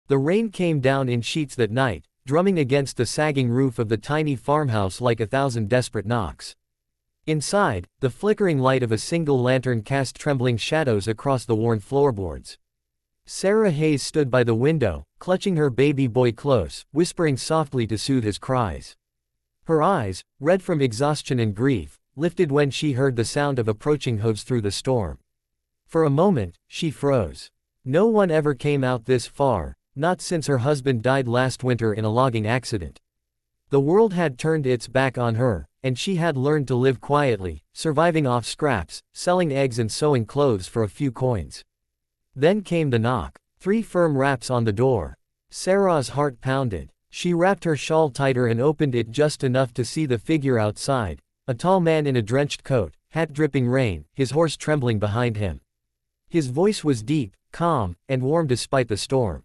The rain came down in sheets that night, drumming against the sagging roof of the tiny farmhouse like 1,000 desperate knocks. Inside, the flickering light of a single lantern cast trembling shadows across the worn floorboards. Sarah Hayes stood by the window, clutching her baby boy close, whispering softly to soothe his cries. Her eyes, red from exhaustion and grief, lifted when she heard the sound of approaching hooves through the storm. For a moment, she froze. No one ever came out this far, not since her husband died last winter in a logging accident. The world had turned its back on her, and she had learned to live quietly, surviving off scraps, selling eggs and sewing clothes for a few coins. Then came the knock. 3 firm raps on the door. Sarah's heart pounded. She wrapped her shawl tighter and opened it just enough to see the figure outside, a tall man in a drenched coat, hat dripping rain, his horse trembling behind him. His voice was deep, calm, and warm despite the storm.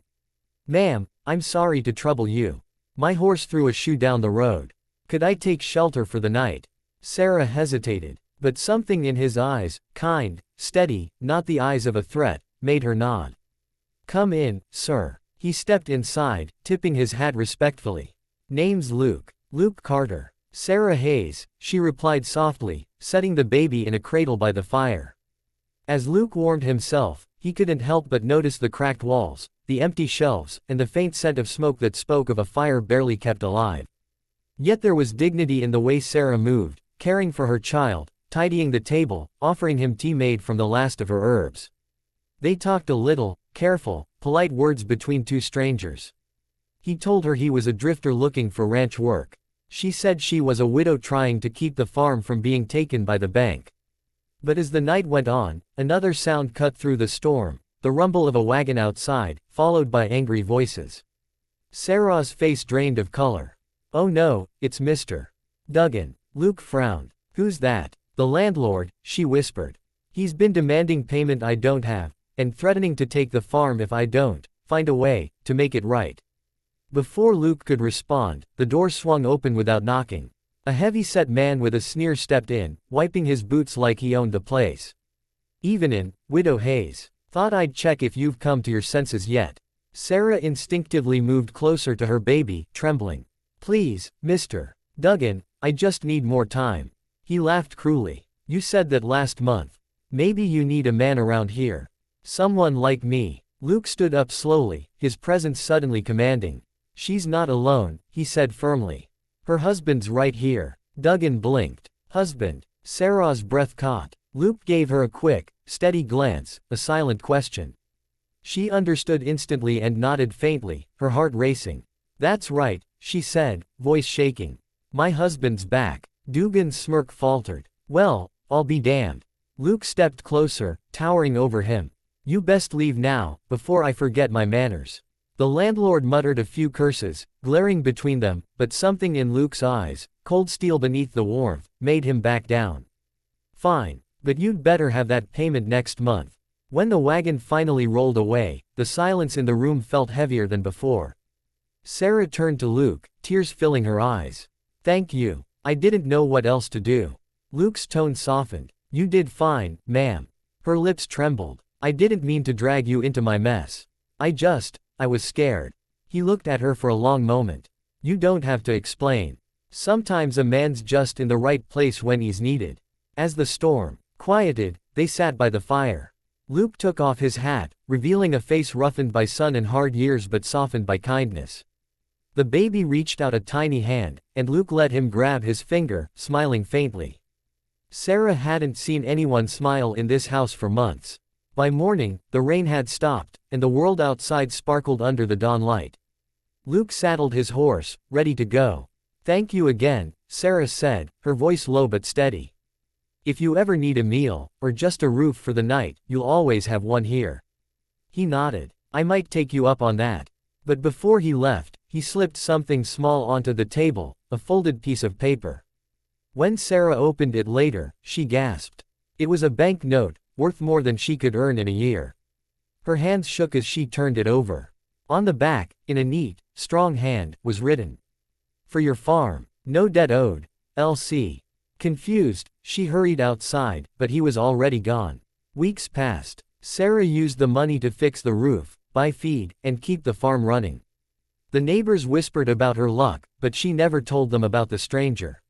"Ma'am, I'm sorry to trouble you. My horse threw a shoe down the road. Could I take shelter for the night?" Sarah hesitated, but something in his eyes, kind, steady, not the eyes of a threat, made her nod. "Come in, sir." He stepped inside, tipping his hat respectfully. "Name's Luke. Luke Carter." "Sarah Hayes," she replied softly, setting the baby in a cradle by the fire. As Luke warmed himself, he couldn't help but notice the cracked walls, the empty shelves, and the faint scent of smoke that spoke of a fire barely kept alive. Yet there was dignity in the way Sarah moved, caring for her child, tidying the table, offering him tea made from the last of her herbs. They talked a little, careful, polite words between 2 strangers. He told her he was a drifter looking for ranch work. She said she was a widow trying to keep the farm from being taken by the bank. But as the night went on, another sound cut through the storm, the rumble of a wagon outside, followed by angry voices. Sarah's face drained of color. "Oh no, it's Mr. Duggan." Luke frowned. "Who's that?" "The landlord," she whispered. "He's been demanding payment I don't have, and threatening to take the farm if I don't find a way to make it right." Before Luke could respond, the door swung open without knocking. A heavy-set man with a sneer stepped in, wiping his boots like he owned the place. "Evenin', Widow Hayes. Thought I'd check if you've come to your senses yet." Sarah instinctively moved closer to her baby, trembling. "Please, Mr. Duggan, I just need more time." He laughed cruelly. "You said that last month. Maybe you need a man around here. Someone like me." Luke stood up slowly, his presence suddenly commanding. "She's not alone," he said firmly. "Her husband's right here." Duggan blinked. "Husband?" Sarah's breath caught. Luke gave her a quick, steady glance, a silent question. She understood instantly and nodded faintly, her heart racing. "That's right," she said, voice shaking. "My husband's back." Dugan's smirk faltered. "Well, I'll be damned." Luke stepped closer, towering over him. "You best leave now, before I forget my manners." The landlord muttered a few curses, glaring between them, but something in Luke's eyes, cold steel beneath the warmth, made him back down. "Fine. But you'd better have that payment next month." When the wagon finally rolled away, the silence in the room felt heavier than before. Sarah turned to Luke, tears filling her eyes. "Thank you. I didn't know what else to do." Luke's tone softened. "You did fine, ma'am." Her lips trembled. "I didn't mean to drag you into my mess. I was scared." He looked at her for a long moment. "You don't have to explain. Sometimes a man's just in the right place when he's needed." As the storm quieted, they sat by the fire. Luke took off his hat, revealing a face roughened by sun and hard years but softened by kindness. The baby reached out a tiny hand, and Luke let him grab his finger, smiling faintly. Sarah hadn't seen anyone smile in this house for months. By morning, the rain had stopped, and the world outside sparkled under the dawn light. Luke saddled his horse, ready to go. "Thank you again," Sarah said, her voice low but steady. "If you ever need a meal, or just a roof for the night, you'll always have one here." He nodded. "I might take you up on that." But before he left, he slipped something small onto the table, a folded piece of paper. When Sarah opened it later, she gasped. It was a bank note, worth more than she could earn in a year. Her hands shook as she turned it over. On the back, in a neat, strong hand, was written, "For your farm. No debt owed. L.C." Confused, she hurried outside, but he was already gone. Weeks passed. Sarah used the money to fix the roof, buy feed, and keep the farm running. The neighbors whispered about her luck, but she never told them about the stranger.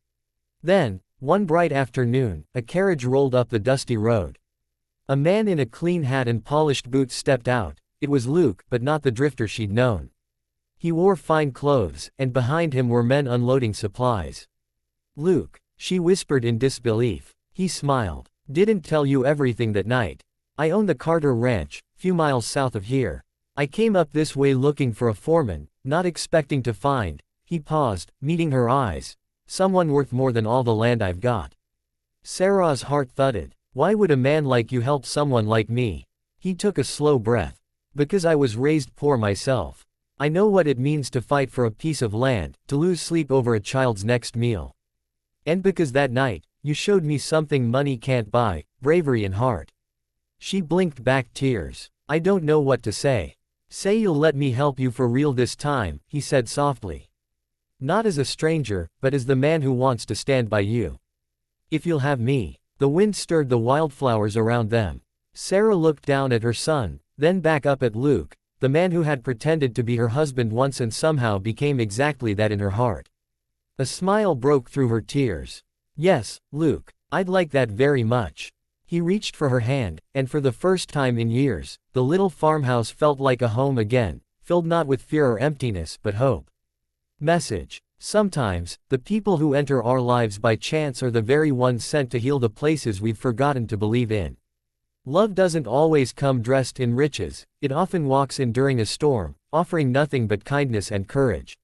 Then, one bright afternoon, a carriage rolled up the dusty road. A man in a clean hat and polished boots stepped out. It was Luke, but not the drifter she'd known. He wore fine clothes, and behind him were men unloading supplies. "Luke," she whispered in disbelief. He smiled. "Didn't tell you everything that night. I own the Carter Ranch, few miles south of here. I came up this way looking for a foreman, not expecting to find," he paused, meeting her eyes, "someone worth more than all the land I've got." Sarah's heart thudded. Why would a man like you help someone like me? He took a slow breath. "Because I was raised poor myself. I know what it means to fight for a piece of land, to lose sleep over a child's next meal. And because that night, you showed me something money can't buy, bravery and heart." She blinked back tears. "I don't know what to say." "Say you'll let me help you for real this time," he said softly. "Not as a stranger, but as the man who wants to stand by you. If you'll have me." The wind stirred the wildflowers around them. Sarah looked down at her son, then back up at Luke, the man who had pretended to be her husband once and somehow became exactly that in her heart. A smile broke through her tears. "Yes, Luke, I'd like that very much." He reached for her hand, and for the first time in years, the little farmhouse felt like a home again, filled not with fear or emptiness but hope. Message. Sometimes, the people who enter our lives by chance are the very ones sent to heal the places we've forgotten to believe in. Love doesn't always come dressed in riches, it often walks in during a storm, offering nothing but kindness and courage.